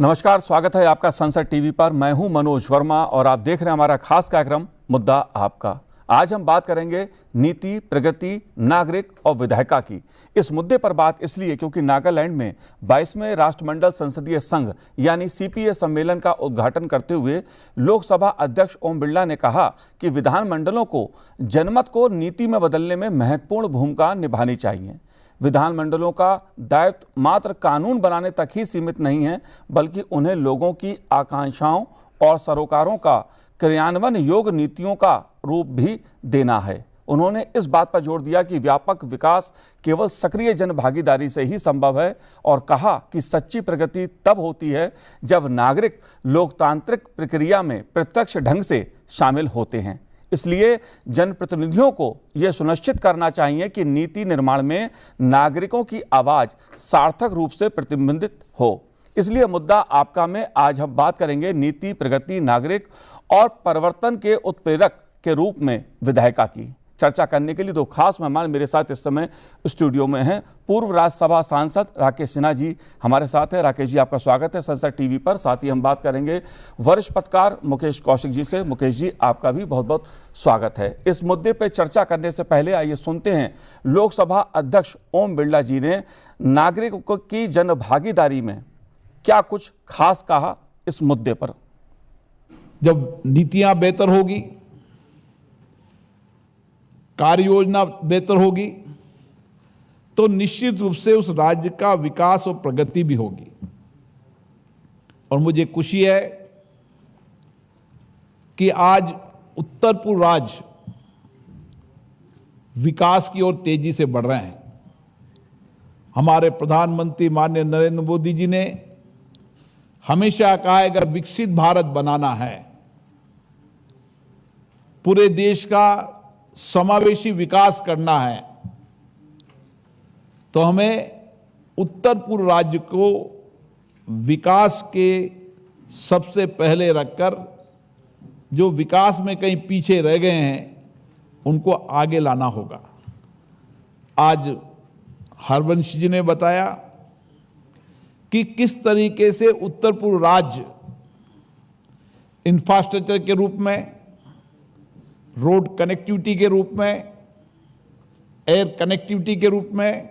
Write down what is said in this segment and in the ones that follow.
नमस्कार, स्वागत है आपका संसद टीवी पर। मैं हूं मनोज वर्मा और आप देख रहे हैं हमारा खास कार्यक्रम मुद्दा आपका। आज हम बात करेंगे नीति, प्रगति, नागरिक और विधायिका की। इस मुद्दे पर बात इसलिए क्योंकि नागालैंड में 22वें राष्ट्रमंडल संसदीय संघ यानी सीपीए सम्मेलन का उद्घाटन करते हुए लोकसभा अध्यक्ष ओम बिरला ने कहा कि विधानमंडलों को जनमत को नीति में बदलने में महत्वपूर्ण भूमिका निभानी चाहिए। विधानमंडलों का दायित्व मात्र कानून बनाने तक ही सीमित नहीं है, बल्कि उन्हें लोगों की आकांक्षाओं और सरोकारों का क्रियान्वयन योग्य नीतियों का रूप भी देना है। उन्होंने इस बात पर जोर दिया कि व्यापक विकास केवल सक्रिय जन भागीदारी से ही संभव है और कहा कि सच्ची प्रगति तब होती है जब नागरिक लोकतांत्रिक प्रक्रिया में प्रत्यक्ष ढंग से शामिल होते हैं। इसलिए जनप्रतिनिधियों को यह सुनिश्चित करना चाहिए कि नीति निर्माण में नागरिकों की आवाज सार्थक रूप से प्रतिबिंबित हो। इसलिए मुद्दा आपका में आज हम बात करेंगे नीति, प्रगति, नागरिक और परिवर्तन के उत्प्रेरक के रूप में विधायिका की। चर्चा करने के लिए दो खास मेहमान मेरे साथ इस समय स्टूडियो में हैं। पूर्व राज्यसभा सांसद राकेश सिन्हा जी हमारे साथ हैं। राकेश जी, आपका स्वागत है संसद टीवी पर। साथ ही हम बात करेंगे वरिष्ठ पत्रकार मुकेश कौशिक जी से। मुकेश जी, आपका भी बहुत बहुत स्वागत है। इस मुद्दे पर चर्चा करने से पहले आइए सुनते हैं लोकसभा अध्यक्ष ओम बिरला जी ने नागरिकों की जन भागीदारी में क्या कुछ खास कहा इस मुद्दे पर। जब नीतियां बेहतर होगी, कार्य योजना बेहतर होगी, तो निश्चित रूप से उस राज्य का विकास और प्रगति भी होगी। और मुझे खुशी है कि आज उत्तर पूर्व राज्य विकास की ओर तेजी से बढ़ रहे हैं। हमारे प्रधानमंत्री माननीय नरेंद्र मोदी जी ने हमेशा कहा है, अगर विकसित भारत बनाना है, पूरे देश का समावेशी विकास करना है, तो हमें उत्तर पूर्व राज्य को विकास के सबसे पहले रखकर जो विकास में कहीं पीछे रह गए हैं उनको आगे लाना होगा। आज हरवंश जी ने बताया कि किस तरीके से उत्तर पूर्व राज्य इंफ्रास्ट्रक्चर के रूप में, रोड कनेक्टिविटी के रूप में, एयर कनेक्टिविटी के रूप में,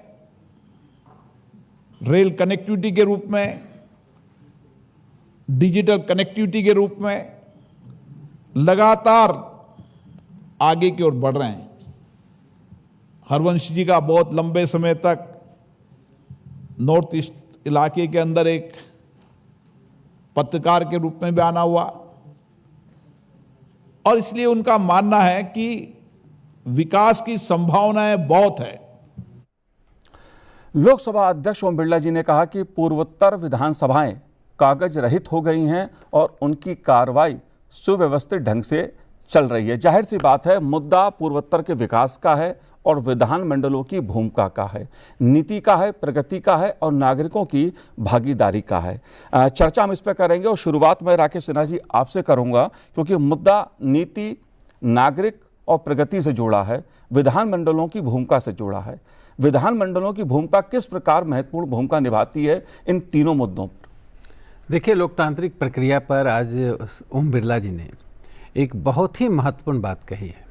रेल कनेक्टिविटी के रूप में, डिजिटल कनेक्टिविटी के रूप में लगातार आगे की ओर बढ़ रहे हैं। हरवंश जी का बहुत लंबे समय तक नॉर्थ ईस्ट इलाके के अंदर एक पत्रकार के रूप में भी आना हुआ और इसलिए उनका मानना है कि विकास की संभावनाएं बहुत है। लोकसभा अध्यक्ष ओम बिरला जी ने कहा कि पूर्वोत्तर विधानसभाएं कागज रहित हो गई हैं और उनकी कार्रवाई सुव्यवस्थित ढंग से चल रही है। जाहिर सी बात है, मुद्दा पूर्वोत्तर के विकास का है और विधानमंडलों की भूमिका का है, नीति का है, प्रगति का है और नागरिकों की भागीदारी का है। चर्चा हम इस पर करेंगे और शुरुआत में राकेश सिन्हा जी आपसे करूंगा, क्योंकि मुद्दा नीति, नागरिक और प्रगति से जुड़ा है, विधानमंडलों की भूमिका से जुड़ा है। विधानमंडलों की भूमिका किस प्रकार महत्वपूर्ण भूमिका निभाती है इन तीनों मुद्दों पर? देखिए, लोकतांत्रिक प्रक्रिया पर आज ओम बिरला जी ने एक बहुत ही महत्वपूर्ण बात कही है।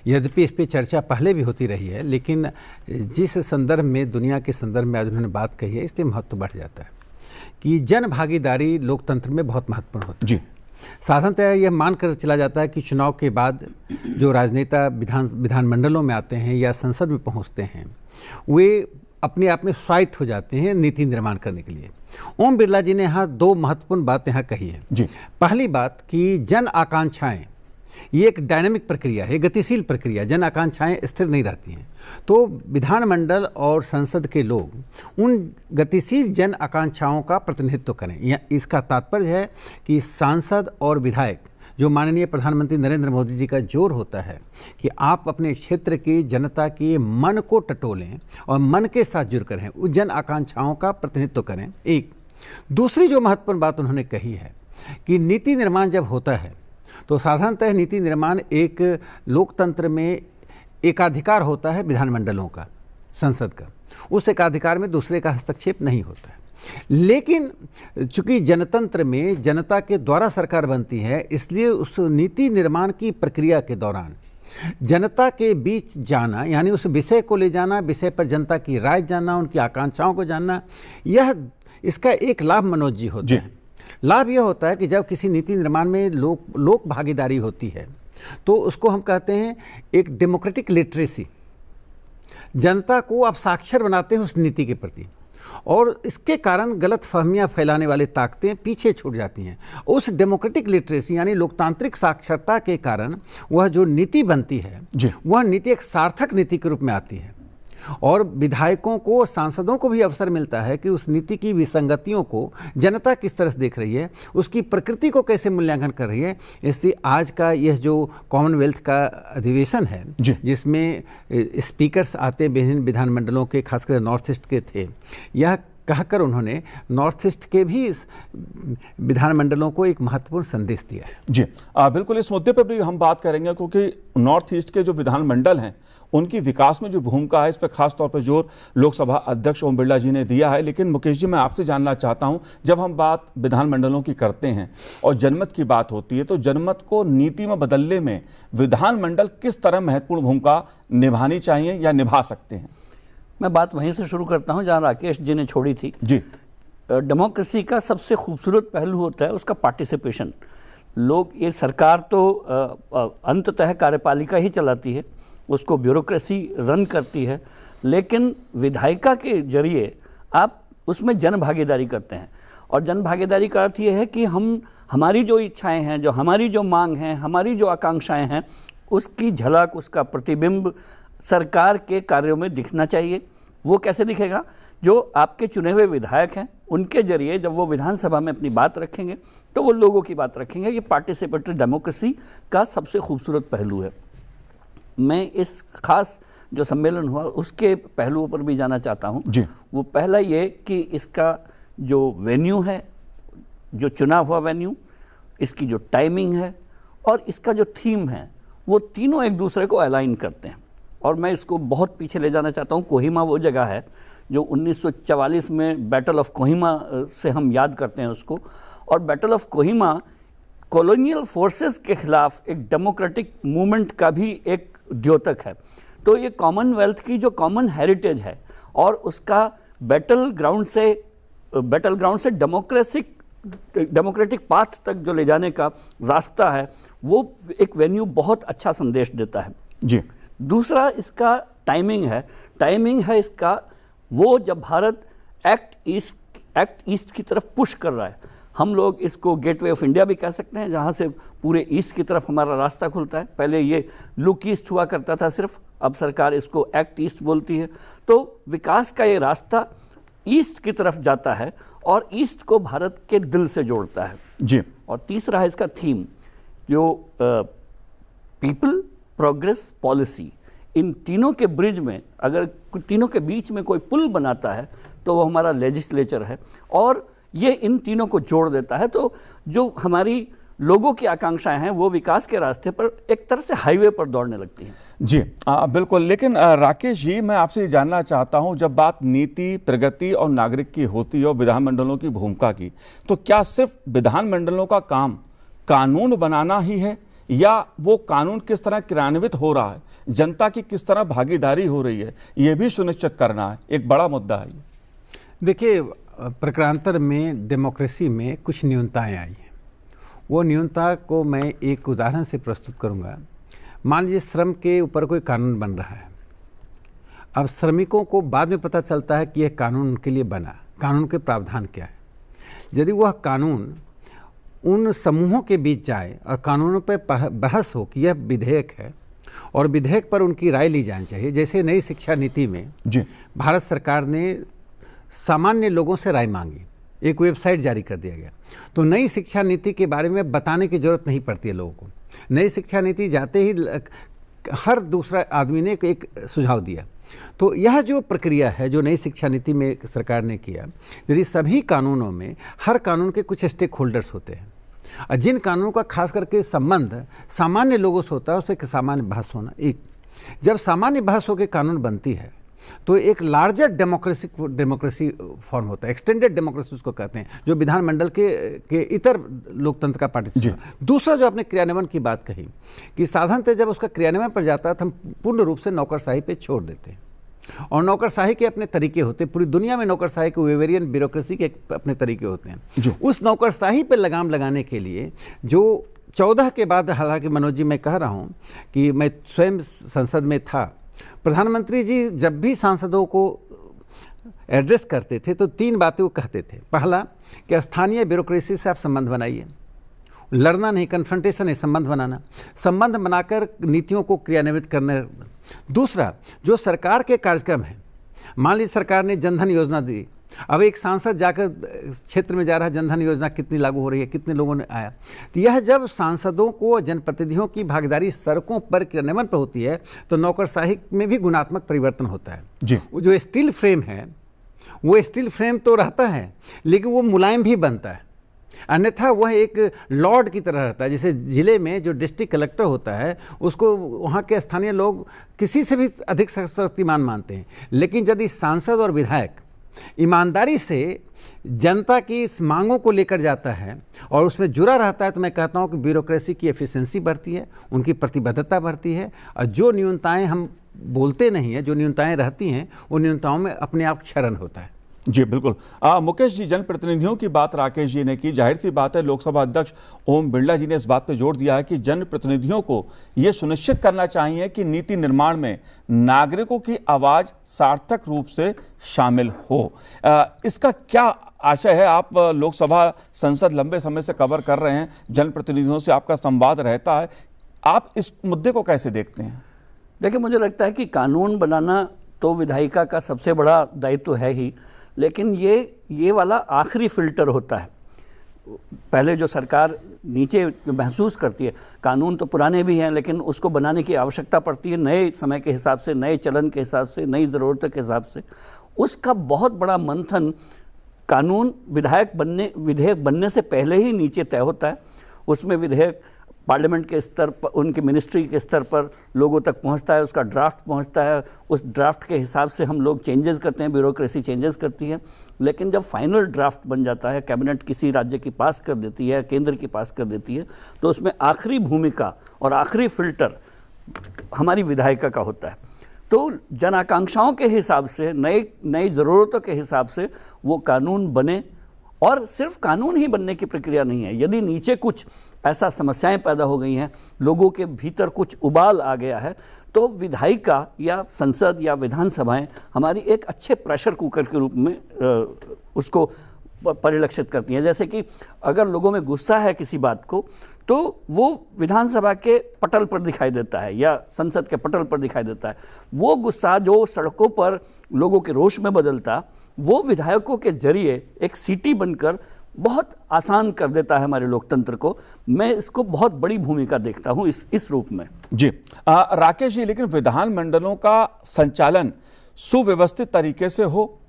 यद्यपि इस पर चर्चा पहले भी होती रही है, लेकिन जिस संदर्भ में, दुनिया के संदर्भ में आज उन्होंने बात कही है, इससे महत्व बढ़ जाता है कि जन भागीदारी लोकतंत्र में बहुत महत्वपूर्ण होती है। साधारणतः यह मानकर चला जाता है कि चुनाव के बाद जो राजनेता विधानमंडलों में आते हैं या संसद में पहुंचते हैं, वे अपने आप में स्वायत्त हो जाते हैं नीति निर्माण करने के लिए। ओम बिरला जी ने यहाँ दो महत्वपूर्ण बात यहाँ कही है। पहली बात कि जन आकांक्षाएं, ये एक डायनामिक प्रक्रिया है, गतिशील प्रक्रिया, जन आकांक्षाएं स्थिर नहीं रहती हैं। तो विधानमंडल और संसद के लोग उन गतिशील जन आकांक्षाओं का प्रतिनिधित्व करें। इसका तात्पर्य है कि सांसद और विधायक, जो माननीय प्रधानमंत्री नरेंद्र मोदी जी का जोर होता है कि आप अपने क्षेत्र की जनता के मन को टटोलें और मन के साथ जुड़कर हैं, उस जन आकांक्षाओं का प्रतिनिधित्व करें। एक दूसरी जो महत्वपूर्ण बात उन्होंने कही है कि नीति निर्माण जब होता है तो साधारणतः नीति निर्माण एक लोकतंत्र में एकाधिकार होता है विधानमंडलों का, संसद का। उस एकाधिकार में दूसरे का हस्तक्षेप नहीं होता है। लेकिन चूंकि जनतंत्र में जनता के द्वारा सरकार बनती है, इसलिए उस नीति निर्माण की प्रक्रिया के दौरान जनता के बीच जाना, यानी उस विषय को ले जाना, विषय पर जनता की राय जानना, उनकी आकांक्षाओं को जानना, यह इसका एक लाभ मनोज जी होता है। लाभ यह होता है कि जब किसी नीति निर्माण में लोक भागीदारी होती है तो उसको हम कहते हैं एक डेमोक्रेटिक लिटरेसी। जनता को आप साक्षर बनाते हैं उस नीति के प्रति, और इसके कारण गलत फहमियां फैलाने वाली ताकतें पीछे छूट जाती हैं। उस डेमोक्रेटिक लिटरेसी यानी लोकतांत्रिक साक्षरता के कारण वह जो नीति बनती है वह नीति एक सार्थक नीति के रूप में आती है, और विधायकों को, सांसदों को भी अवसर मिलता है कि उस नीति की विसंगतियों को जनता किस तरह से देख रही है, उसकी प्रकृति को कैसे मूल्यांकन कर रही है। इसलिए आज का यह जो कॉमनवेल्थ का अधिवेशन है जिसमें स्पीकर्स आते विभिन्न विधानमंडलों के, खासकर नॉर्थ ईस्ट के थे, यह कहकर उन्होंने नॉर्थ ईस्ट के भी विधानमंडलों को एक महत्वपूर्ण संदेश दिया है। जी बिल्कुल, इस मुद्दे पर भी हम बात करेंगे, क्योंकि नॉर्थ ईस्ट के जो विधानमंडल हैं उनकी विकास में जो भूमिका है, इस पर खास तौर पर जोर लोकसभा अध्यक्ष ओम बिरला जी ने दिया है। लेकिन मुकेश जी, मैं आपसे जानना चाहता हूं, जब हम बात विधानमंडलों की करते हैं और जनमत की बात होती है, तो जनमत को नीति में बदलने में विधानमंडल किस तरह महत्वपूर्ण भूमिका निभानी चाहिए या निभा सकते हैं? मैं बात वहीं से शुरू करता हूं जहां राकेश जी ने छोड़ी थी। जी, डेमोक्रेसी का सबसे खूबसूरत पहलू होता है उसका पार्टिसिपेशन। लोग, ये सरकार तो अंततः कार्यपालिका ही चलाती है, उसको ब्यूरोक्रेसी रन करती है, लेकिन विधायिका के जरिए आप उसमें जन भागीदारी करते हैं। और जन भागीदारी का अर्थ ये है कि हमारी जो इच्छाएं हैं, जो हमारी जो मांग हैं, हमारी जो आकांक्षाएं हैं, उसकी झलक, उसका प्रतिबिंब सरकार के कार्यों में दिखना चाहिए। वो कैसे दिखेगा? जो आपके चुने हुए विधायक हैं उनके जरिए जब वो विधानसभा में अपनी बात रखेंगे तो वो लोगों की बात रखेंगे। ये पार्टिसिपेटरी डेमोक्रेसी का सबसे खूबसूरत पहलू है। मैं इस खास जो सम्मेलन हुआ उसके पहलुओं पर भी जाना चाहता हूँ। वो पहला ये कि इसका जो वेन्यू है, जो चुना हुआ वेन्यू, इसकी जो टाइमिंग है और इसका जो थीम है, वो तीनों एक दूसरे को अलाइन करते हैं। और मैं इसको बहुत पीछे ले जाना चाहता हूँ। कोहिमा वो जगह है जो 1944 में बैटल ऑफ कोहिमा से हम याद करते हैं उसको, और battle of Kohima colonial forces के खिलाफ एक डेमोक्रेटिक मूवमेंट का भी एक द्योतक है। तो ये कॉमनवेल्थ की जो कॉमन हेरिटेज है और उसका बैटल ग्राउंड से डेमोक्रेटिक पाथ तक जो ले जाने का रास्ता है, वो एक वेन्यू बहुत अच्छा संदेश देता है। जी। दूसरा इसका टाइमिंग है इसका, वो जब भारत एक्ट ईस्ट की तरफ पुश कर रहा है। हम लोग इसको गेटवे ऑफ इंडिया भी कह सकते हैं, जहाँ से पूरे ईस्ट की तरफ हमारा रास्ता खुलता है। पहले ये लुक ईस्ट हुआ करता था सिर्फ, अब सरकार इसको एक्ट ईस्ट बोलती है। तो विकास का ये रास्ता ईस्ट की तरफ जाता है और ईस्ट को भारत के दिल से जोड़ता है। जी। और तीसरा है इसका थीम, जो पीपल, प्रोग्रेस, पॉलिसी, इन तीनों के ब्रिज में, अगर तीनों के बीच में कोई पुल बनाता है तो वो हमारा लेजिस्लेचर है, और ये इन तीनों को जोड़ देता है। तो जो हमारी लोगों की आकांक्षाएं हैं वो विकास के रास्ते पर एक तरह से हाईवे पर दौड़ने लगती हैं। जी बिल्कुल। लेकिन राकेश जी, मैं आपसे ये जानना चाहता हूं, जब बात नीति, प्रगति और नागरिक की होती है और विधानमंडलों की भूमिका की, तो क्या सिर्फ विधानमंडलों का काम कानून बनाना ही है, या वो कानून किस तरह क्रियान्वित हो रहा है, जनता की किस तरह भागीदारी हो रही है, ये भी सुनिश्चित करना है? एक बड़ा मुद्दा है ये। देखिए, प्रकारांतर में डेमोक्रेसी में कुछ न्यूनताएं आई हैं। वो न्यूनता को मैं एक उदाहरण से प्रस्तुत करूंगा। मान लीजिए श्रम के ऊपर कोई कानून बन रहा है। अब श्रमिकों को बाद में पता चलता है कि यह कानून उनके लिए बना, कानून के प्रावधान क्या है। यदि वह कानून उन समूहों के बीच जाए और कानूनों पर बहस हो कि यह विधेयक है और विधेयक पर उनकी राय ली जानी चाहिए। जैसे नई शिक्षा नीति में भारत सरकार ने सामान्य लोगों से राय मांगी, एक वेबसाइट जारी कर दिया गया। तो नई शिक्षा नीति के बारे में बताने की जरूरत नहीं पड़ती है लोगों को। नई शिक्षा नीति जाते ही हर दूसरा आदमी ने एक सुझाव दिया। तो यह जो प्रक्रिया है जो नई शिक्षा नीति में सरकार ने किया, यदि सभी कानूनों में हर कानून के कुछ स्टेक होल्डर्स होते हैं और जिन कानूनों का खास करके संबंध सामान्य लोगों से होता है, उस पर सामान्य बहस होना। एक जब सामान्य बहस होकर कानून बनती है तो एक लार्जर डेमोक्रेसी फॉर्म होता है, एक्सटेंडेड डेमोक्रेसी उसको कहते हैं, जो विधानमंडल के इतर लोकतंत्र का पार्टिसिपेट। दूसरा जो आपने क्रियान्वयन की बात कही कि साधारणतः जब उसका क्रियान्वयन पर जाता है तो हम पूर्ण रूप से नौकरशाही पे छोड़ देते हैं, और नौकरशाही के अपने तरीके होते हैं। पूरी दुनिया में नौकरशाही के वेवेरियन ब्यूरोक्रेसी के अपने तरीके होते हैं। उस नौकरशाही पर लगाम लगाने के लिए जो 14 के बाद, हालांकि मनोज जी मैं कह रहा हूं कि मैं स्वयं संसद में था, प्रधानमंत्री जी जब भी सांसदों को एड्रेस करते थे तो 3 बातें वो कहते थे। पहला कि स्थानीय ब्यूरोक्रेसी से आप संबंध बनाइए, लड़ना नहीं, कन्फ्रंटेशन है, संबंध बनाना, संबंध बनाकर नीतियों को क्रियान्वित करने। दूसरा, जो सरकार के कार्यक्रम हैं, मान लीजिए सरकार ने जनधन योजना दी, अब एक सांसद जाकर क्षेत्र में जा रहा है, जनधन योजना कितनी लागू हो रही है, कितने लोगों ने आया, तो यह जब सांसदों को, जनप्रतिनिधियों की भागीदारी सड़कों पर क्रियान्वयन पर होती है तो नौकरशाही में भी गुणात्मक परिवर्तन होता है जी। जो स्टील फ्रेम है, वो स्टील फ्रेम तो रहता है लेकिन वो मुलायम भी बनता है, अन्यथा वह एक लॉर्ड की तरह रहता है। जैसे जिले में जो डिस्ट्रिक्ट कलेक्टर होता है उसको वहाँ के स्थानीय लोग किसी से भी अधिक शक्तिमान मानते हैं, लेकिन यदि सांसद और विधायक ईमानदारी से जनता की इस मांगों को लेकर जाता है और उसमें जुड़ा रहता है तो मैं कहता हूँ कि ब्यूरोक्रेसी की एफिशिएंसी बढ़ती है, उनकी प्रतिबद्धता बढ़ती है, और जो न्यूनताएं हम बोलते नहीं हैं, जो न्यूनताएं रहती हैं, उन न्यूनताओं में अपने आप क्षरण होता है। जी बिल्कुल। मुकेश जी, जनप्रतिनिधियों की बात राकेश जी ने की, जाहिर सी बात है लोकसभा अध्यक्ष ओम बिरला जी ने इस बात पर जोर दिया है कि जनप्रतिनिधियों को यह सुनिश्चित करना चाहिए कि नीति निर्माण में नागरिकों की आवाज सार्थक रूप से शामिल हो। इसका क्या आशय है? आप लोकसभा संसद लंबे समय से कवर कर रहे हैं, जनप्रतिनिधियों से आपका संवाद रहता है, आप इस मुद्दे को कैसे देखते हैं? देखिए, मुझे लगता है कि कानून बनाना तो विधायिका का सबसे बड़ा दायित्व है ही, लेकिन ये वाला आखिरी फिल्टर होता है। पहले जो सरकार नीचे महसूस करती है, कानून तो पुराने भी हैं लेकिन उसको बनाने की आवश्यकता पड़ती है नए समय के हिसाब से, नए चलन के हिसाब से, नई ज़रूरतों के हिसाब से। उसका बहुत बड़ा मंथन कानून विधेयक बनने से पहले ही नीचे तय होता है। उसमें विधेयक पार्लियामेंट के स्तर पर, उनकी मिनिस्ट्री के स्तर पर लोगों तक पहुंचता है, उसका ड्राफ्ट पहुंचता है, उस ड्राफ्ट के हिसाब से हम लोग चेंजेस करते हैं, ब्यूरोक्रेसी चेंजेस करती है। लेकिन जब फाइनल ड्राफ्ट बन जाता है, कैबिनेट किसी राज्य की पास कर देती है, केंद्र की पास कर देती है, तो उसमें आखिरी भूमिका और आखिरी फिल्टर हमारी विधायिका का होता है। तो जन आकांक्षाओं के हिसाब से, नई ज़रूरतों के हिसाब से वो कानून बने, और सिर्फ कानून ही बनने की प्रक्रिया नहीं है। यदि नीचे कुछ ऐसा समस्याएं पैदा हो गई हैं, लोगों के भीतर कुछ उबाल आ गया है, तो विधायिका या संसद या विधानसभाएं हमारी एक अच्छे प्रेशर कुकर के रूप में उसको परिलक्षित करती हैं। जैसे कि अगर लोगों में गुस्सा है किसी बात को, तो वो विधानसभा के पटल पर दिखाई देता है या संसद के पटल पर दिखाई देता है। वो गुस्सा जो सड़कों पर लोगों के रोष में बदलता, वो विधायकों के जरिए एक सीटी बनकर बहुत आसान कर देता है हमारे लोकतंत्र को। मैं इसको बहुत बड़ी भूमिका देखता हूं इस रूप में। जी राकेश जी, लेकिन विधानमंडलों का संचालन सुव्यवस्थित तरीके से हो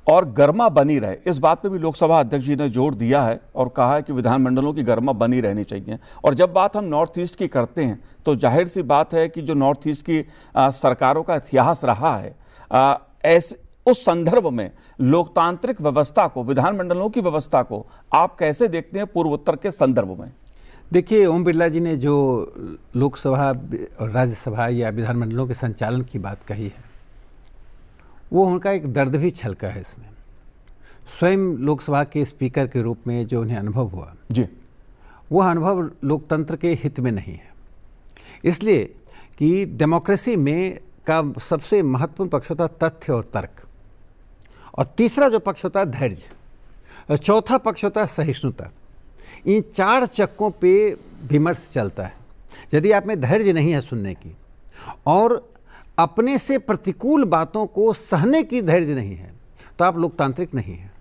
और गर्मा बनी रहे, इस बात पे भी लोकसभा अध्यक्ष जी ने जोर दिया है और कहा है कि विधानमंडलों की गर्मा बनी रहनी चाहिए। और जब बात हम नॉर्थ ईस्ट की करते हैं तो जाहिर सी बात है कि जो नॉर्थ ईस्ट की सरकारों का इतिहास रहा है, ऐसे उस संदर्भ में लोकतांत्रिक व्यवस्था को, विधानमंडलों की व्यवस्था को आप कैसे देखते हैं पूर्वोत्तर के संदर्भ में? देखिए, ओम बिरला जी ने जो लोकसभा और राज्यसभा या विधानमंडलों के संचालन की बात कही है, वो उनका एक दर्द भी छलका है इसमें। स्वयं लोकसभा के स्पीकर के रूप में जो उन्हें अनुभव हुआ जी, वह अनुभव लोकतंत्र के हित में नहीं है। इसलिए कि डेमोक्रेसी में का सबसे महत्वपूर्ण पक्ष होता है तथ्य और तर्क, और तीसरा जो पक्ष होता है धैर्य, और चौथा पक्ष होता है सहिष्णुता। इन 4 चक्कों पे विमर्श चलता है। यदि आप में धैर्य नहीं है सुनने की, और अपने से प्रतिकूल बातों को सहने की धैर्य नहीं है, तो आप लोकतांत्रिक नहीं हैं।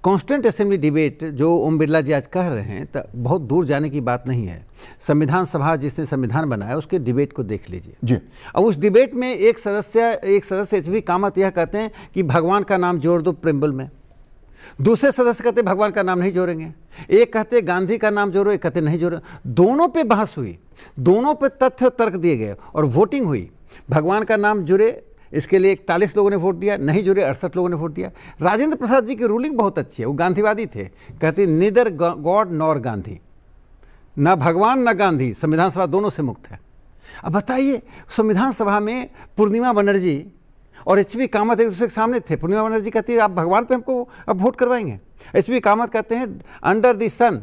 कॉन्स्टेंट असेंबली डिबेट जो ओम बिरला जी आज कह रहे हैं, तो बहुत दूर जाने की बात नहीं है। संविधान सभा जिसने संविधान बनाया उसके डिबेट को देख लीजिए जी। अब उस डिबेट में एक सदस्य एचवी कामत यह कहते हैं कि भगवान का नाम जोड़ दो प्रेम्बल में, दूसरे सदस्य कहते भगवान का नाम नहीं जोड़ेंगे, एक कहते गांधी का नाम जोड़ो, एक कहते नहीं जोड़ो। दोनों पे बहस हुई, दोनों पे तथ्य तर्क दिए गए और वोटिंग हुई। भगवान का नाम जुड़े इसके लिए 41 लोगों ने वोट दिया, नहीं जुड़े 68 लोगों ने वोट दिया। राजेंद्र प्रसाद जी की रूलिंग बहुत अच्छी है, वो गांधीवादी थे, कहते निदर गॉड नॉर गांधी, ना भगवान ना गांधी, संविधान सभा दोनों से मुक्त है। अब बताइए, संविधान सभा में पूर्णिमा बनर्जी और एच.वी. कामत एक दूसरे के सामने थे। पूर्णिमा बनर्जी कहती है आप भगवान पे हमको अब वोट करवाएंगे, एच.वी. कामत कहते हैं under the sun,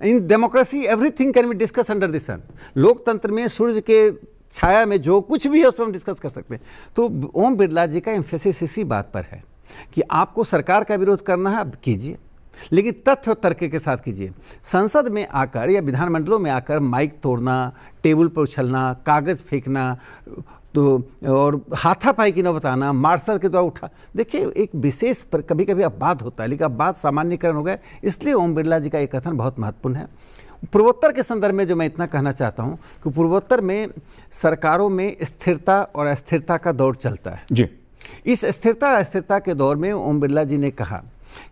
in democracy everything can be discuss under the sun. लोकतंत्र में सूर्य के छाया में जो कुछ भी है उस पर हम डिस्कस कर सकते हैं। तो ओम बिरला जी का एम्फेसिस इसी बात पर है कि आपको सरकार का विरोध करना है, अब कीजिए, लेकिन तथ्य और तर्क के साथ कीजिए। संसद में आकर या विधानमंडलों में आकर माइक तोड़ना, टेबल पर उछलना, कागज फेंकना, तो और हाथापाई की न बताना, मार्शल के द्वारा उठा, देखिए एक विशेष पर कभी कभी अपवाद होता है, लेकिन अब बात सामान्यकरण हो गया। इसलिए ओम बिरला जी का एक कथन बहुत महत्वपूर्ण है। पूर्वोत्तर के संदर्भ में जो मैं इतना कहना चाहता हूं कि पूर्वोत्तर में सरकारों में स्थिरता और अस्थिरता का दौर चलता है जी। इस स्थिरता अस्थिरता के दौर में ओम बिरला जी ने कहा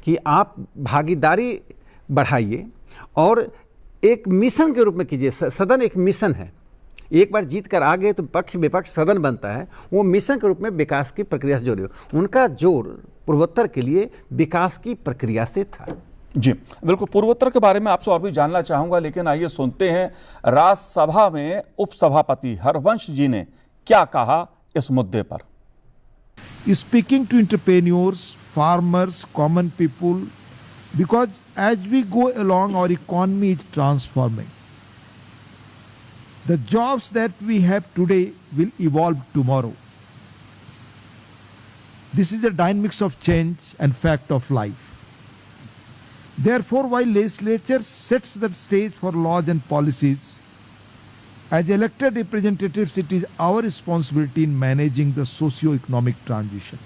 कि आप भागीदारी बढ़ाइए और एक मिशन के रूप में कीजिए। सदन एक मिशन है, एक बार जीत कर आ गए तो पक्ष विपक्ष सदन बनता है, वो मिशन के रूप में विकास की प्रक्रिया से जोड़िए। उनका जोड़ पूर्वोत्तर के लिए विकास की प्रक्रिया से था। जी बिल्कुल, पूर्वोत्तर के बारे में आपसे और भी जानना चाहूंगा, लेकिन आइए सुनते हैं राज्यसभा में उपसभापति हरवंश जी ने क्या कहा इस मुद्दे पर। Speaking to entrepreneurs, farmers, common people, because as we go along, our economy is transforming. The jobs that we have today will evolve tomorrow. This is the dynamics of change and fact of life. Therefore, while legislature sets the stage for laws and policies, as elected representatives, it is our responsibility in managing the socio-economic transition.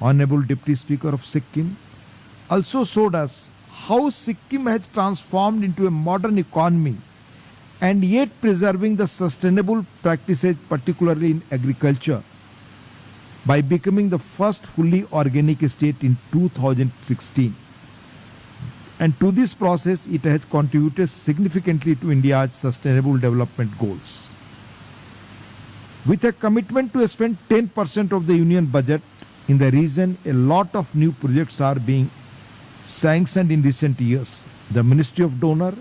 Honorable Deputy Speaker of Sikkim also showed us how Sikkim has transformed into a modern economy and yet preserving the sustainable practices, particularly in agriculture, by becoming the first fully organic state in 2016. And to this process, it has contributed significantly to India's sustainable development goals. With a commitment to spend 10% of the union budget in the region, a lot of new projects are being sanctioned in recent years. The Ministry of Donor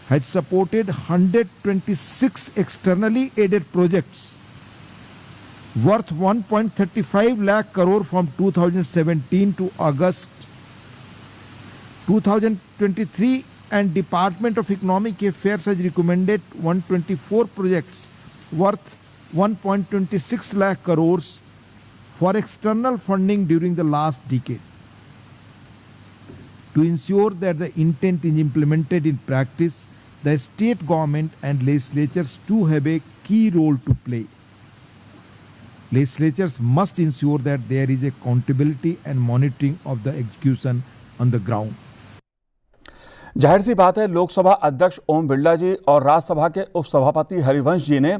has supported 126 externally aided projects worth 1.35 lakh crore from 2017 to August 2023, and Department of Economic Affairs has recommended 124 projects worth 1.26 lakh crores for external funding during the last decade. To ensure that the intent is implemented in practice, the state government and legislatures too have a key role to play. Legislatures must ensure that there is accountability and monitoring of the execution on the ground. जाहिर सी बात है, लोकसभा अध्यक्ष ओम बिरला जी और राज्यसभा के उपसभापति हरिवंश जी ने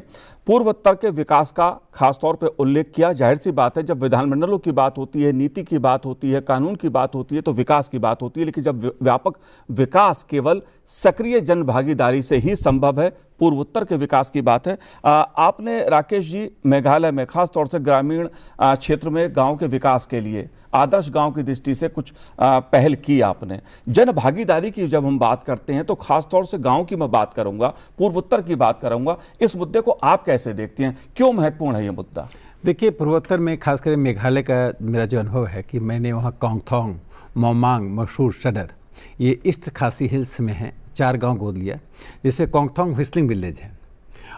पूर्वोत्तर के विकास का खासतौर पर उल्लेख किया। जाहिर सी बात है, जब विधानमंडलों की बात होती है, नीति की बात होती है, कानून की बात होती है, तो विकास की बात होती है। लेकिन जब व्यापक विकास केवल सक्रिय जन भागीदारी से ही संभव है, पूर्वोत्तर के विकास की बात है। आपने राकेश जी मेघालय में खासतौर से ग्रामीण क्षेत्र में गांव के विकास के लिए आदर्श गांव की दृष्टि से कुछ पहल की आपने। जन भागीदारी की जब हम बात करते हैं तो खासतौर से गांव की मैं बात करूंगा, पूर्वोत्तर की बात करूंगा। इस मुद्दे को आप कैसे देखते हैं, क्यों महत्वपूर्ण है ये मुद्दा? देखिए, पूर्वोत्तर में खासकर मेघालय का मेरा जो अनुभव है कि मैंने वहाँ कोंगथोंग, मोमांग, मशहूर, सडर, ये ईस्ट खासी हिल्स में हैं, 4 गांव गोद लिया, जिसमें कोंगथोंग व्हिस्लिंग विलेज है।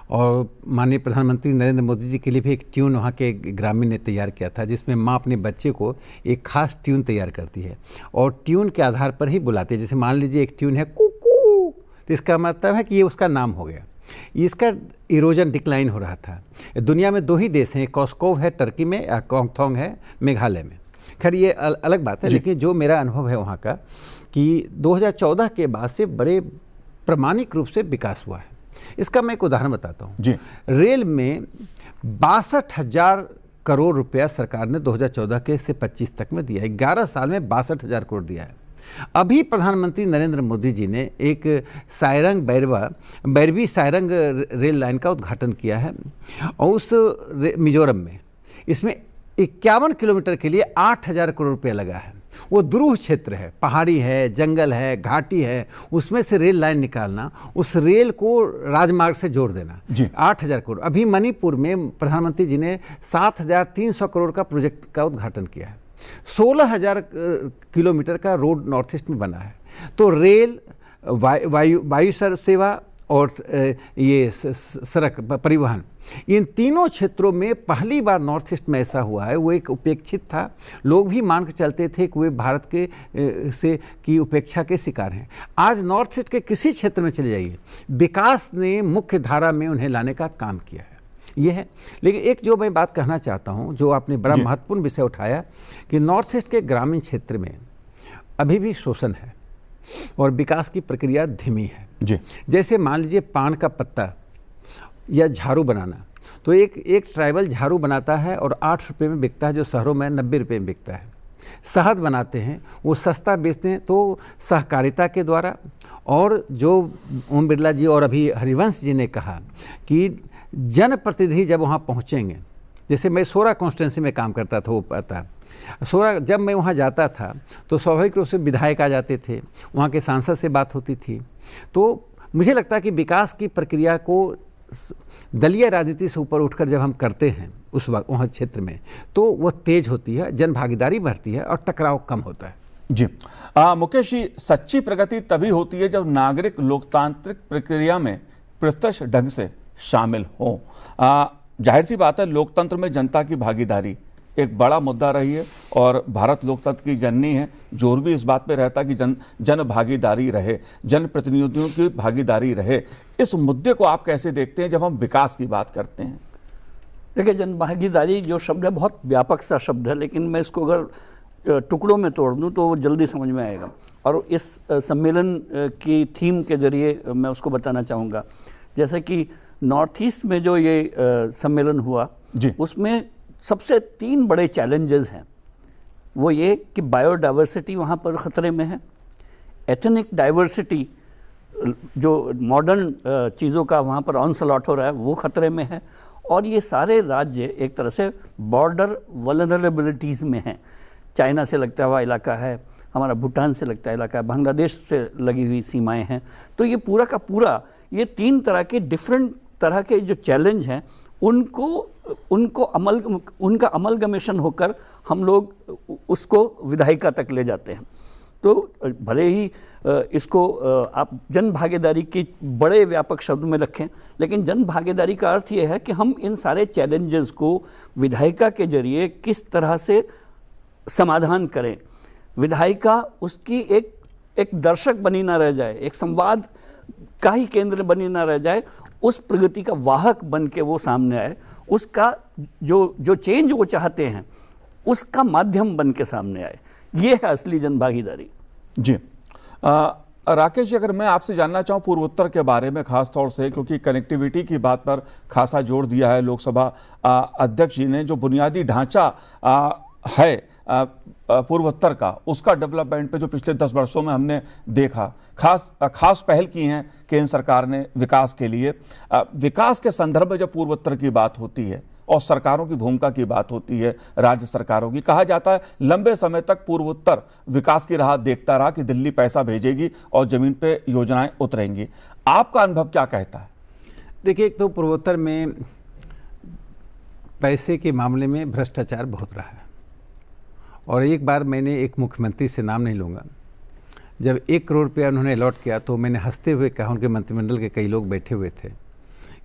और माननीय प्रधानमंत्री नरेंद्र मोदी जी के लिए भी एक ट्यून वहाँ के ग्रामीण ने तैयार किया था, जिसमें माँ अपने बच्चे को एक खास ट्यून तैयार करती है और ट्यून के आधार पर ही बुलाती है। जैसे मान लीजिए एक ट्यून है कुकू, तो इसका मतलब है कि ये उसका नाम हो गया। इसका इरोजन डिक्लाइन हो रहा था। दुनिया में 2 ही देश हैं, कॉस्कोव है टर्की में, या कोंगथोंग है मेघालय में। खैर ये अलग बात है, लेकिन जो मेरा अनुभव है वहाँ का कि 2014 के बाद से बड़े प्रामाणिक रूप से विकास हुआ है। इसका मैं एक उदाहरण बताता हूँ जी। रेल में 62,000 करोड़ रुपया सरकार ने 2014 के से 25 तक में दिया है। 11 साल में 62,000 करोड़ दिया है। अभी प्रधानमंत्री नरेंद्र मोदी जी ने एक सारंग बैरवी सारंग रेल लाइन का उद्घाटन किया है, और उस मिजोरम में इसमें 51 किलोमीटर के लिए 8,000 करोड़ रुपया लगा है। वो ध्रुव क्षेत्र है, पहाड़ी है, जंगल है, घाटी है, उसमें से रेल लाइन निकालना, उस रेल को राजमार्ग से जोड़ देना, 8,000 करोड़। अभी मणिपुर में प्रधानमंत्री जी ने 7,300 करोड़ का प्रोजेक्ट का उद्घाटन किया है। 16,000 किलोमीटर का रोड नॉर्थ ईस्ट में बना है। तो रेल, वायु सेवा और ये सड़क परिवहन, इन तीनों क्षेत्रों में पहली बार नॉर्थ ईस्ट में ऐसा हुआ है। वो एक उपेक्षित था, लोग भी मान के चलते थे कि वे भारत के से की उपेक्षा के शिकार हैं। आज नॉर्थ ईस्ट के किसी क्षेत्र में चले जाइए, विकास ने मुख्य धारा में उन्हें लाने का काम किया है, ये है। लेकिन एक जो मैं बात कहना चाहता हूँ, जो आपने बड़ा महत्वपूर्ण विषय उठाया, कि नॉर्थ ईस्ट के ग्रामीण क्षेत्र में अभी भी शोषण है और विकास की प्रक्रिया धीमी है जी। जैसे मान लीजिए पान का पत्ता या झाड़ू बनाना, तो एक ट्राइबल झाड़ू बनाता है और 8 रुपये में बिकता है, जो शहरों में 90 रुपये में बिकता है। शहद बनाते हैं, वो सस्ता बेचते हैं, तो सहकारिता के द्वारा। और जो ओम बिरला जी और अभी हरिवंश जी ने कहा कि जनप्रतिनिधि जब वहाँ पहुँचेंगे, जैसे मैं सोरा कॉन्स्टिट्यूंसी में काम करता था, वो पता सोरा, जब मैं वहाँ जाता था तो स्वाभाविक रूप से विधायक आ जाते थे, वहाँ के सांसद से बात होती थी। तो मुझे लगता है कि विकास की प्रक्रिया को दलीय राजनीति से ऊपर उठकर जब हम करते हैं उस वक्त वहाँ क्षेत्र में, तो वो तेज होती है, जन भागीदारी बढ़ती है और टकराव कम होता है जी। मुकेश जी, सच्ची प्रगति तभी होती है जब नागरिक लोकतांत्रिक प्रक्रिया में प्रत्यक्ष ढंग से शामिल हो। जाहिर सी बात है, लोकतंत्र में जनता की भागीदारी एक बड़ा मुद्दा रही है और भारत लोकतंत्र की जननी है। जोर भी इस बात पे रहता है कि जन भागीदारी रहे, जनप्रतिनिधियों की भागीदारी रहे। इस मुद्दे को आप कैसे देखते हैं जब हम विकास की बात करते हैं? देखिए, जन भागीदारी जो शब्द है बहुत व्यापक सा शब्द है, लेकिन मैं इसको अगर टुकड़ों में तोड़ दूं तो वो जल्दी समझ में आएगा। और इस सम्मेलन की थीम के जरिए मैं उसको बताना चाहूँगा। जैसे कि नॉर्थ ईस्ट में जो ये सम्मेलन हुआ, उसमें सबसे 3 बड़े चैलेंजेस हैं। वो ये कि बायोडाइवर्सिटी वहाँ पर ख़तरे में है, एथनिक डाइवर्सिटी जो मॉडर्न चीज़ों का वहाँ पर ऑनस्लॉट हो रहा है वो ख़तरे में है, और ये सारे राज्य एक तरह से बॉर्डर वल्नरेबिलिटीज़ में हैं। चाइना से लगता हुआ इलाका है, हमारा भूटान से लगता है इलाका है, बांग्लादेश से लगी हुई सीमाएं हैं। तो ये पूरा का पूरा ये 3 तरह के डिफरेंट तरह के जो चैलेंज हैं उनका अमलगमेशन होकर हम लोग उसको विधायिका तक ले जाते हैं। तो भले ही इसको आप जन भागीदारी की बड़े व्यापक शब्द में रखें, लेकिन जन भागीदारी का अर्थ ये है कि हम इन सारे चैलेंजेस को विधायिका के जरिए किस तरह से समाधान करें। विधायिका उसकी एक दर्शक बनी ना रह जाए, एक संवाद का ही केंद्र बनी ना रह जाए, उस प्रगति का वाहक बन के वो सामने आए, उसका जो चेंज वो चाहते हैं उसका माध्यम बन के सामने आए। ये है असली जन भागीदारी जी। राकेश जी, अगर मैं आपसे जानना चाहूँ पूर्वोत्तर के बारे में खास तौर से, क्योंकि कनेक्टिविटी की बात पर खासा जोर दिया है लोकसभा अध्यक्ष जी ने, जो बुनियादी ढांचा है पूर्वोत्तर का, उसका डेवलपमेंट पे जो पिछले 10 वर्षों में हमने देखा, खास पहल की हैं केंद्र सरकार ने विकास के लिए। विकास के संदर्भ में जब पूर्वोत्तर की बात होती है और सरकारों की भूमिका की बात होती है, राज्य सरकारों की, कहा जाता है लंबे समय तक पूर्वोत्तर विकास की राह देखता रहा कि दिल्ली पैसा भेजेगी और जमीन पे योजनाएं उतरेंगी। आपका अनुभव क्या कहता है? देखिए, एक तो पूर्वोत्तर में पैसे के मामले में भ्रष्टाचार बहुत रहा है। और एक बार मैंने एक मुख्यमंत्री से, नाम नहीं लूँगा, जब 1 करोड़ रुपया उन्होंने अलॉट किया तो मैंने हंसते हुए कहा, उनके मंत्रिमंडल के कई लोग बैठे हुए थे,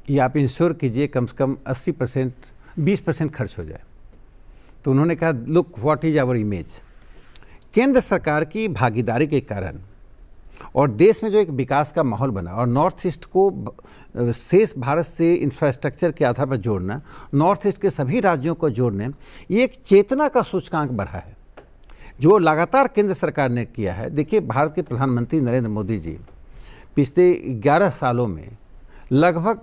कि आप इंश्योर कीजिए कम से कम 80% 20% खर्च हो जाए। तो उन्होंने कहा, look what is our image. केंद्र सरकार की भागीदारी के कारण और देश में जो एक विकास का माहौल बना और नॉर्थ ईस्ट को शेष भारत से इंफ्रास्ट्रक्चर के आधार पर जोड़ना, नॉर्थ ईस्ट के सभी राज्यों को जोड़ने, ये एक चेतना का सूचकांक बढ़ा है जो लगातार केंद्र सरकार ने किया है। देखिए, भारत के प्रधानमंत्री नरेंद्र मोदी जी पिछले 11 सालों में लगभग,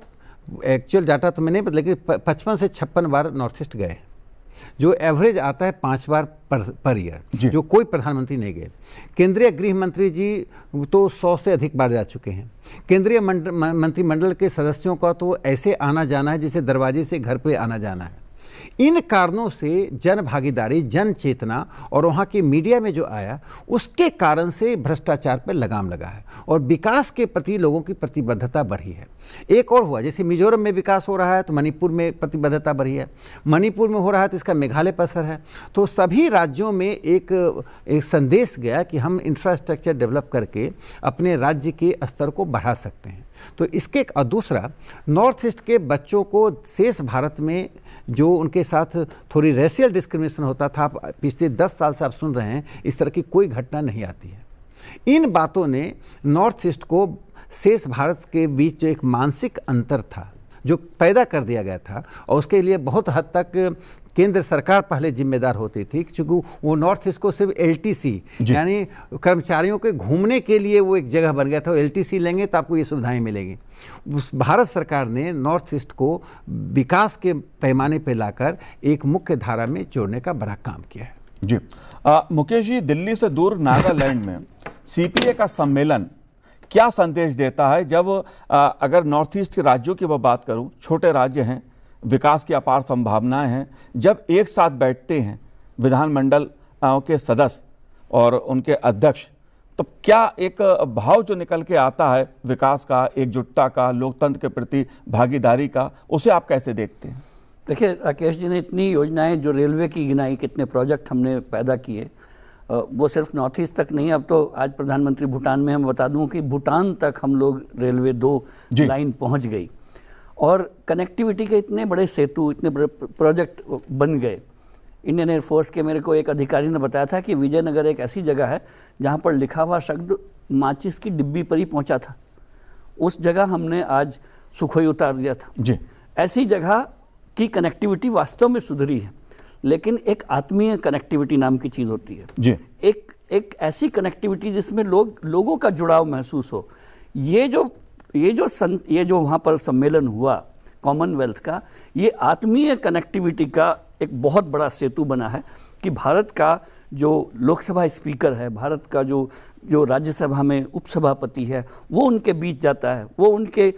एक्चुअल डाटा तो मैं नहीं बता, लेकिन 55 से 56 बार नॉर्थ ईस्ट गए। जो एवरेज आता है 5 बार पर ईयर, जो कोई प्रधानमंत्री नहीं गए। केंद्रीय गृह मंत्री जी तो 100 से अधिक बार जा चुके हैं। केंद्रीय मंत्रिमंडल के सदस्यों का तो ऐसे आना जाना है जैसे दरवाजे से घर पे आना जाना है। इन कारणों से जन भागीदारी, जन चेतना और वहाँ की मीडिया में जो आया, उसके कारण से भ्रष्टाचार पर लगाम लगा है और विकास के प्रति लोगों की प्रतिबद्धता बढ़ी है। एक और हुआ, जैसे मिजोरम में विकास हो रहा है तो मणिपुर में प्रतिबद्धता बढ़ी है, मणिपुर में हो रहा है तो इसका मेघालय पर असर है। तो सभी राज्यों में एक संदेश गया कि हम इंफ्रास्ट्रक्चर डेवलप करके अपने राज्य के स्तर को बढ़ा सकते हैं। तो इसके और दूसरा, नॉर्थ ईस्ट के बच्चों को शेष भारत में जो उनके साथ थोड़ी रेशियल डिस्क्रिमिनेशन होता था, पिछले 10 साल से आप सुन रहे हैं इस तरह की कोई घटना नहीं आती है। इन बातों ने नॉर्थ ईस्ट को शेष भारत के बीच जो एक मानसिक अंतर था जो पैदा कर दिया गया था, और उसके लिए बहुत हद तक केंद्र सरकार पहले जिम्मेदार होती थी, क्योंकि वो नॉर्थ ईस्ट को सिर्फ LTC यानी कर्मचारियों के घूमने के लिए वो एक जगह बन गया था। LTC लेंगे तो आपको ये सुविधाएं मिलेंगी। उस भारत सरकार ने नॉर्थ ईस्ट को विकास के पैमाने पर लाकर एक मुख्य धारा में जोड़ने का बड़ा काम किया है। जी मुकेश जी, दिल्ली से दूर नागालैंड में CPA का सम्मेलन क्या संदेश देता है? जब अगर नॉर्थ ईस्ट के राज्यों की मैं बात करूं, छोटे राज्य हैं, विकास की अपार संभावनाएं हैं, जब एक साथ बैठते हैं विधानमंडल के सदस्य और उनके अध्यक्ष, तो क्या एक भाव जो निकल के आता है विकास का, एकजुटता का, लोकतंत्र के प्रति भागीदारी का, उसे आप कैसे देखते हैं? देखिए, राकेश जी ने इतनी योजनाएं जो रेलवे की गिनाई, कितने प्रोजेक्ट हमने पैदा किए, वो सिर्फ नॉर्थ ईस्ट तक नहीं, अब तो आज प्रधानमंत्री भूटान में, हम बता दूं कि भूटान तक हम लोग रेलवे 2 लाइन पहुंच गई और कनेक्टिविटी के इतने बड़े सेतु, इतने बड़े प्रोजेक्ट बन गए। इंडियन एयरफोर्स के मेरे को एक अधिकारी ने बताया था कि विजयनगर एक ऐसी जगह है जहां पर लिखा हुआ शब्द माचिस की डिब्बी पर ही पहुंचा था, उस जगह हमने आज सुखोई उतार दिया था जी। ऐसी जगह की कनेक्टिविटी वास्तव में सुधरी है, लेकिन एक आत्मीय कनेक्टिविटी नाम की चीज़ होती है जी। एक ऐसी कनेक्टिविटी जिसमें लोगों का जुड़ाव महसूस हो। ये जो वहाँ पर सम्मेलन हुआ कॉमनवेल्थ का, ये आत्मीय कनेक्टिविटी का एक बहुत बड़ा सेतु बना है कि भारत का जो लोकसभा स्पीकर है, भारत का जो राज्यसभा में उपसभापति है, वो उनके बीच जाता है, वो उनके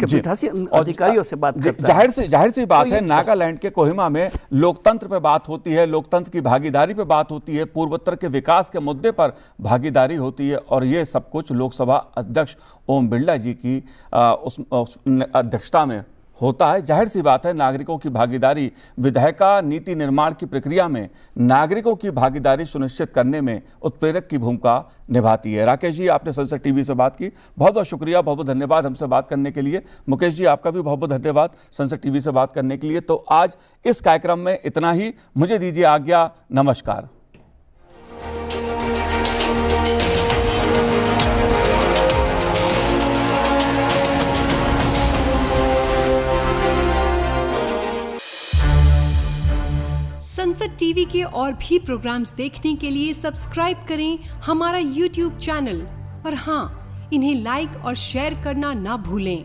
पीठासीन अधिकारियों से बात करता है। जाहिर सी बात है, नागालैंड के कोहिमा में लोकतंत्र पे बात होती है, लोकतंत्र की भागीदारी पे बात होती है, पूर्वोत्तर के विकास के मुद्दे पर भागीदारी होती है, और ये सब कुछ लोकसभा अध्यक्ष ओम बिरला जी की उस अध्यक्षता में होता है। जाहिर सी बात है, नागरिकों की भागीदारी, विधायिका नीति निर्माण की प्रक्रिया में नागरिकों की भागीदारी सुनिश्चित करने में उत्प्रेरक की भूमिका निभाती है। राकेश जी, आपने संसद टीवी से बात की, बहुत बहुत शुक्रिया, बहुत बहुत धन्यवाद हमसे बात करने के लिए। मुकेश जी, आपका भी बहुत बहुत धन्यवाद संसद टीवी से बात करने के लिए। तो आज इस कार्यक्रम में इतना ही, मुझे दीजिए आज्ञा, नमस्कार। संसद टीवी के और भी प्रोग्राम्स देखने के लिए सब्सक्राइब करें हमारा YouTube चैनल और हाँ, इन्हें लाइक और शेयर करना ना भूलें।